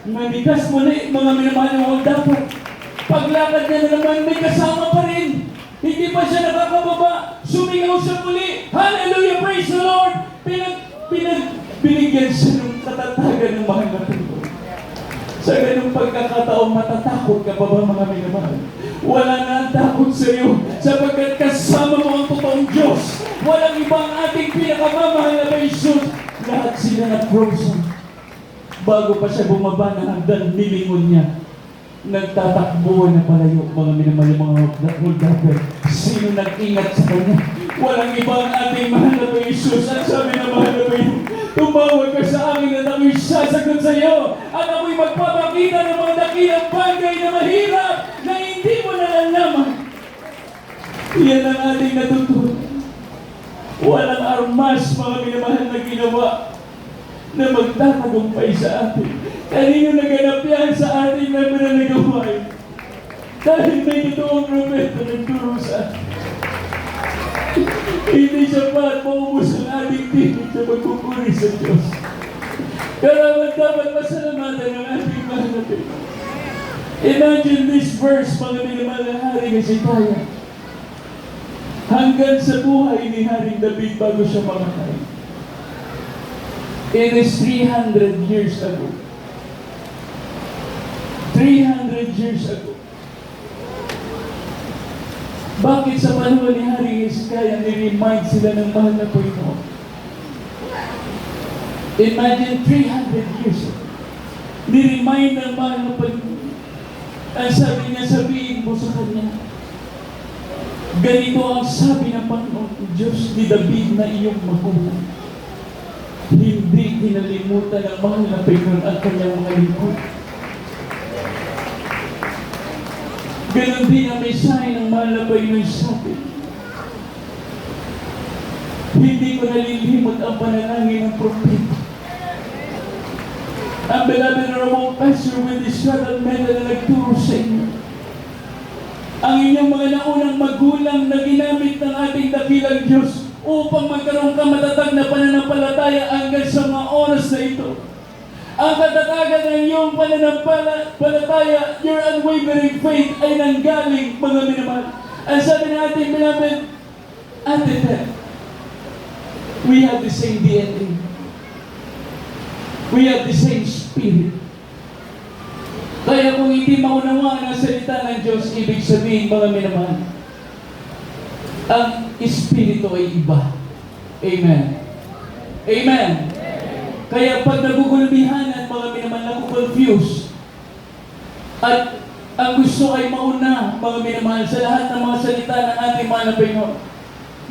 Manigas muli, mga minamahal ng mga dapat. Paglakad niya na naman, may kasama pa rin. Hindi pa siya nakakababa. Sumingaw siya muli. Hallelujah! Praise the Lord! Binigyan siya ng katatagan ng mahal na Panginoon. Sa ganung pagkakataon, matatakot ka pa ba mga minamahal? Wala na ang takot sa iyo sapagkat kasama mo ang totoong Diyos. Walang ibang ating pinakamamahal na Jesus. Lahat sila na frozen. Bago pa siya bumaba ng hagdan, nilingon niya. Nagtatakbo na palayo, mga minamahal, mga huldaper. Sino nag-ingat sa kanya? Walang ibang ating mahal na Jesus. At sabi na mahal na Panginoon, tumawag ka sa akin at ako'y sasagot sa iyo. At ako'y magpapakita ng mga dakilang bagay na mahirap na hindi mo nalalaman. Yan ang ating natutunan. Walang armas, mga minamahal na ginawa na magtatagumpay sa atin. Kanino naganap yan sa ating na mananagawain? Dahil may totoong propeta nagturo sa atin. Hindi siya pa at maubos ang ating tinig sa pagpupuri sa Diyos. Karaman dapat masalamatan ang ating mahal na Panginoon. Imagine this verse, mga minamahal na Hari Hezekiah. Hanggang sa buhay ni Haring David bago siya mamatay. It is 300 years ago. 300 years ago. Bakit sa panahon ni Haring Hezekiah ni-remind sila ng mahal na Panginoon? Imagine 300 years ago. Ni-remind ng mahal na Panginoon. Ang sabi niya, sabihin mo sa kanya, ganito ang sabi ng Panginoon Diyos ni David na iyong magulang. Hindi kinalimutan ng mahal na Panginoon ang kanyang mga lingkod. Ganon din ang mensahe ng mahal na Panginoon sa atin. Hindi ko nalilimot ang panalangin ng propeta. Ang beloved Ramon Pastor with the shuttle medal na nagturo sa inyo. Ang inyong mga naunang magulang na ginamit ng ating dakilang Diyos upang magkaroon ka matatag na pananampalataya hanggang sa mga oras na ito. Ang katatagan ng iyong pananampalataya, your unwavering faith ay nanggaling, mga minamahal. Ang sabi ng ating beloved, Ate Ted, we have the same DNA. We have the same spirit. Kaya kung hindi maunawaan ang salita ng Diyos, ibig sabihin, mga minamahal, ang espiritu ay iba. Amen. Amen. Kaya pag nagugulbihan mga minamahal, naku-confuse, at ang gusto ay mauna, mga minamahal, sa lahat ng mga salita ng ating mahal na Panginoon,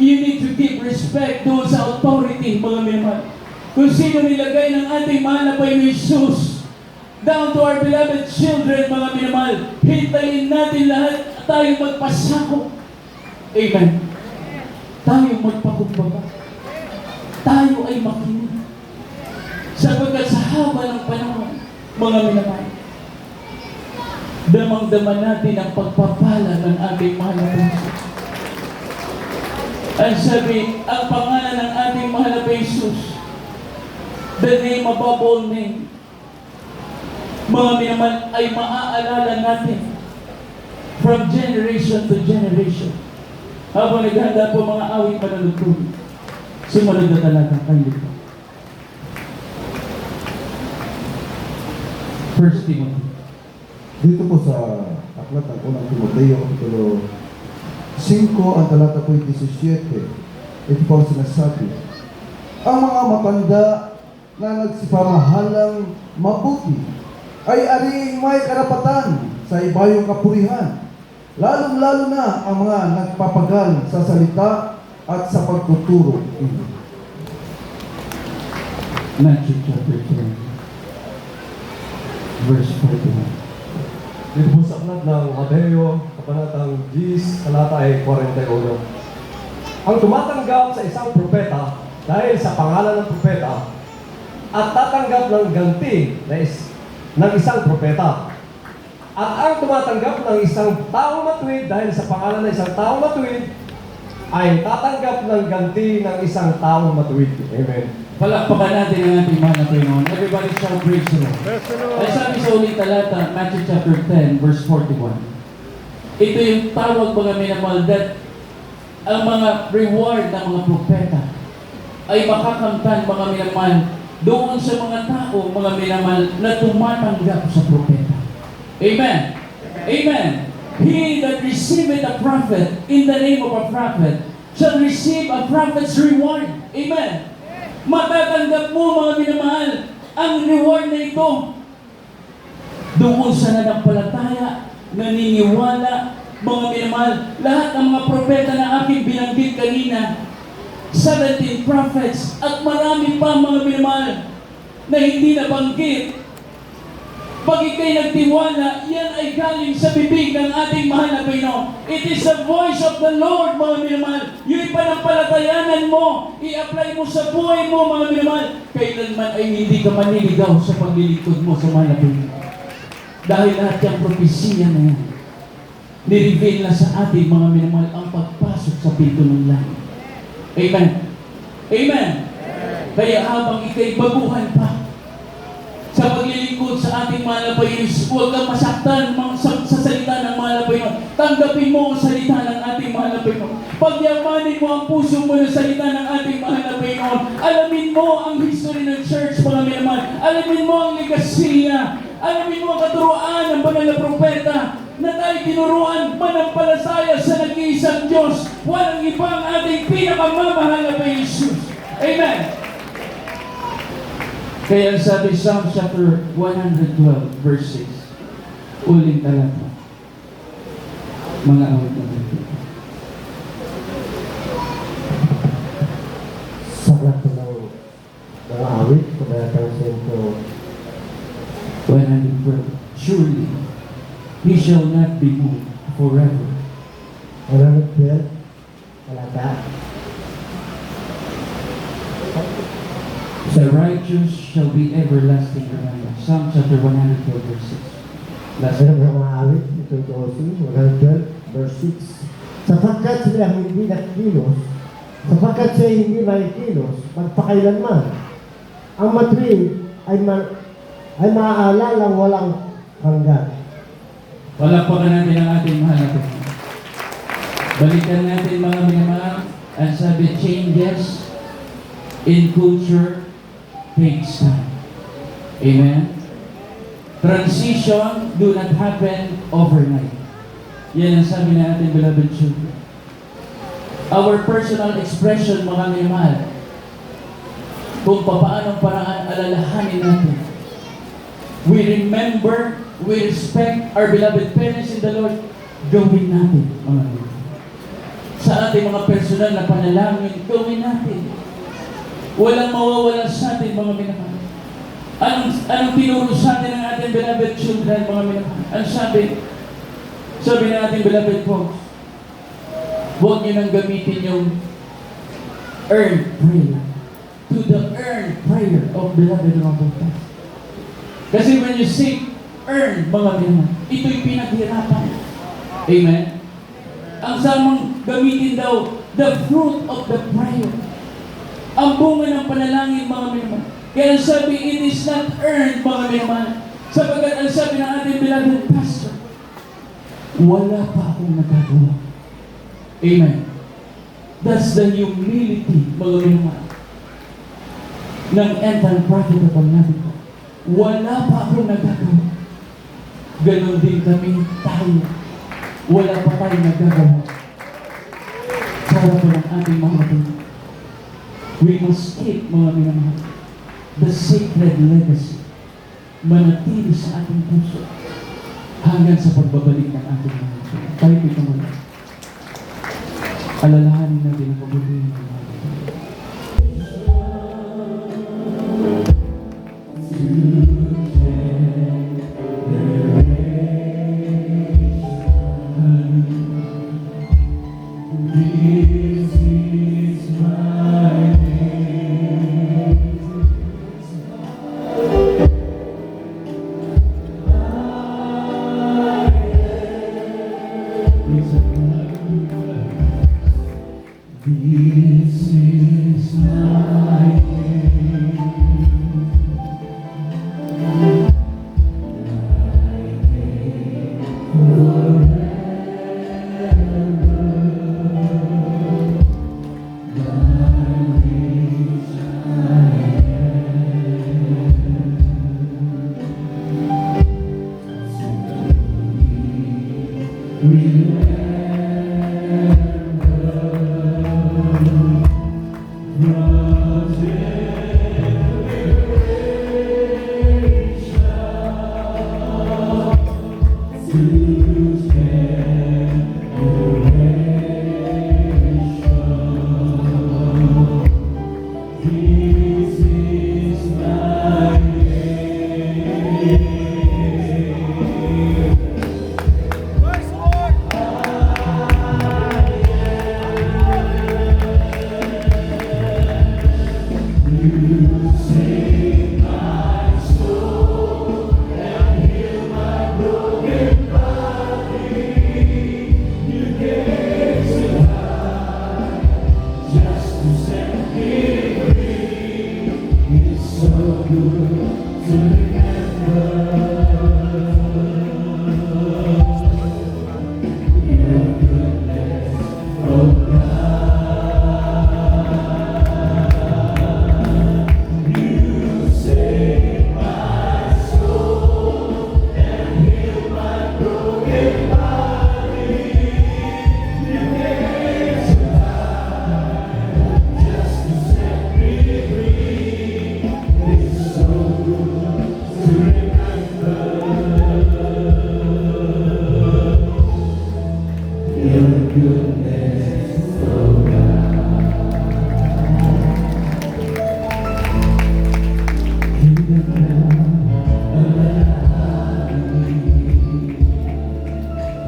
you need to give respect doon sa authority, mga minamahal. Kung sino nilagay ng ating mahal na Panginoon Jesus, down to our beloved children, mga minamahal, hintayin natin lahat tayo magpasakop. Amen. Tayo magpakumbaba. Tayo ay makinig. Sapagkat sa haba ng panahon, mga minamahal, damang-dama natin ang pagpapala ng ating mahal na Jesus. Ang sabi, ang pangalan ng ating mahal na Jesus, the name above all name, mga minamahal, ay maaalala natin from generation to generation. Habang naghanda po mga awit manalugtong, sumunod na talaga kayo dito. 1 Timothy. Dito po sa aklat ng unang Timoteo, Kapitulo 5, ang talata po 17, ito po ang sinasabi, ang mga matanda na nagsipamahalang mabuti ay aring may karapatan sa ibayong kapurihan, lalong-lalo na ang mga nagpapagal sa salita at sa pagtuturo. Matthew chapter 10. Verse 41. Dito po sa aklat ng Mateo, kabanatang 10, talata ay 41. Ang tumatanggap sa isang propeta dahil sa pangalan ng propeta at tatanggap ng ganti ng isang propeta. At ang tumatanggap ng isang taong matuwid dahil sa pangalan ng isang taong matuwid ay tatanggap ng ganti ng isang taong matuwid. Amen. Palakpakan natin ang ating mahal na Panginoon. Everybody shout praise the Lord. Ay sabi sa ulit talata, Matthew chapter 10, verse 41. Ito yung tawag mga minamahal that ang mga reward ng mga propeta ay makakamtan mga minamahal doon sa mga tao, mga minamahal na tumatanggap sa propeta. Amen. Amen. He that receiveth a prophet in the name of a prophet shall receive a prophet's reward. Amen. Matatanggap mo mga minamahal ang reward na ito doon sa nanampalataya, naniniwala, mga minamahal, lahat ng mga propeta na aking binanggit kanina, 17 prophets, at marami pa mga minamahal na hindi nabanggit. Pag ikay nagtiwala, yan ay galing sa bibig ng ating mahal na Panginoon. It is the voice of the Lord, mga minamahal. Yung pananampalatayanan mo, i-apply mo sa buhay mo, mga minamahal. Kailanman ay hindi ka maniligaw sa paglilingkod mo sa mahal na Panginoon. Dahil lahat yung propesiya na yan, nireveal na sa ating mga minamahal ang pagpasok sa pinto ng langit. Amen. Amen. Kaya habang ikay baguhan pa sa paglilingkod sa ating mahal na Panginoon, huwag kang masaktan sa salita ng mahal na Panginoon. Tanggapin mo ang salita ng ating mahal na Panginoon. Pagyamanin mo ang puso mo ng salita ng ating mahal na Panginoon. Alamin mo ang history ng church, mga minamahal. Alamin mo ang legasiya. Alamin mo ang katuruan ng banal na propeta na tayo tinuruan manampalasaya sa nag-iisang Diyos. Walang iba ang ating pinakamamahal na Jesus. Amen. Kaya sabi Psalm chapter 112 verse 6, uling talata, mga awit na ito. Sa aklat ng mga awit, kabanatang 112, 112, surely he shall not be moved forever. 112, talata, The righteous shall be everlasting remember. Psalm chapter 112 verse 6. Last Sa mga awit, ito ito also, 112, verse 6. Sapagkat sila hindi nakikilos, sapagkat siya hindi makikilos, magpakailanman. Ang matuwid ay maaalalang walang hanggan. Palakpakan natin ang ating mahal na Panginoon. Balikan natin mga minamahal. Ang sabi, changes in culture takes time. Amen? Transition do not happen overnight. Yan ang sabi na ating beloved children. Our personal expression, mga minamahal, kung paano paraan alalahanin natin. We remember, we respect our beloved parents in the Lord, gawin natin, mga minamahal. Sa ating mga personal na panalangin, gawin natin. Walang mawawala sa atin, mga minamahal. Anong tinuro sa atin ng ating beloved children, mga minamahal? Ang sabi ng ating beloved folks, huwag niyo nang gamitin yung earned prayer to the earned prayer of beloved Robert. Kasi when you say earned, mga minamahal, ito'y pinaghirapan. Amen? Ang samang gamitin daw, the fruit of the prayer. Ang bunga ng panalangin, mga minamahal. Kaya sabi, it is not earned, mga minamahal. Sapagkat ang sabi ng ating beloved pastor, wala pa akong nagagawa. Amen. That's the humility, mga minamahal, ng end-time prophet at ang nabi ko. Wala pa akong nagagawa. Ganon din kami tayo. Wala pa tayong nagagawa. Para po ng ating mga Panginoon. We must keep, mga minamahal, the sacred legacy. Manatili sa ating puso hanggang sa pagbabalik ng ating mga Panginoon. Tayo ito muna. Alalahanin natin ang pagbabalik ng mga Panginoon. This is my name.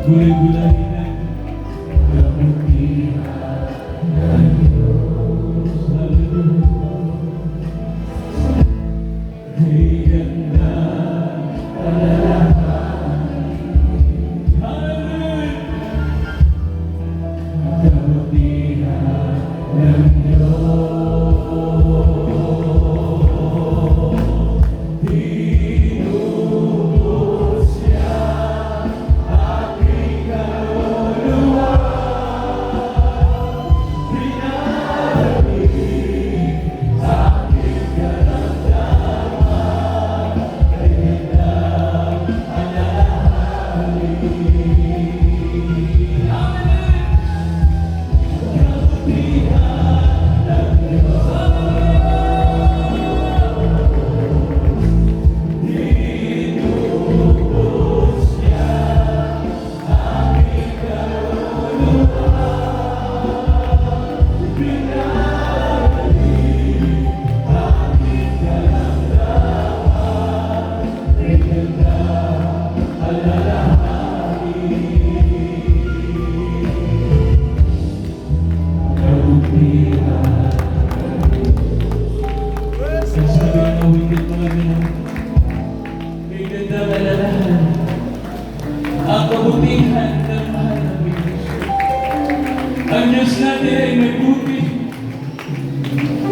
Gulay-gulayin ang kabutihan ng Diyos. Hallelujah. Kay ganda alalahanin. Hallelujah. Ang kabutihan ng Diyos. Ang kabutihan ng mahal na Diyos. Ang Diyos natin ay mabuti.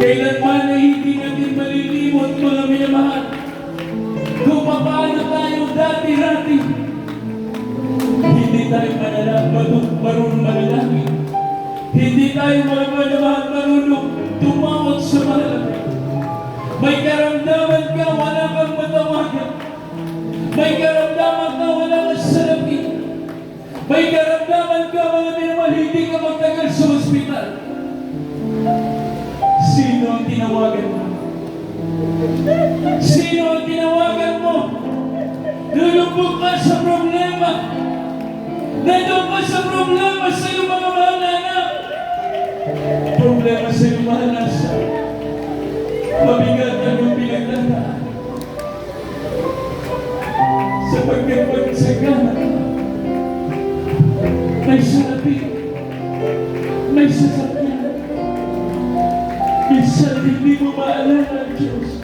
Kailanman ay hindi natin malilimot, mga minamahal. Kung paano tayo dati-dati, hindi tayo marunong manalangin. Hindi tayo mga minamahal marunong tumawag sa mahal. May karamdaman ka, wala kang matawagan. May karamdaman ka, wala kang salamin. May karamdaman ka, mga minamahal, hindi ka magtagal sa ospital. Sino ang tinawagan mo? Sino ang tinawagan mo? Lulubog ka sa problema. Nandun ka sa problema sa iyong mga mahal na anak. Problema sa iyong mahal na anak. Mabigat ang iyong pinagdadaan. Sapagkat pagsagana, may salapi, may sasakyan. Minsan hindi mo maalala ang Diyos.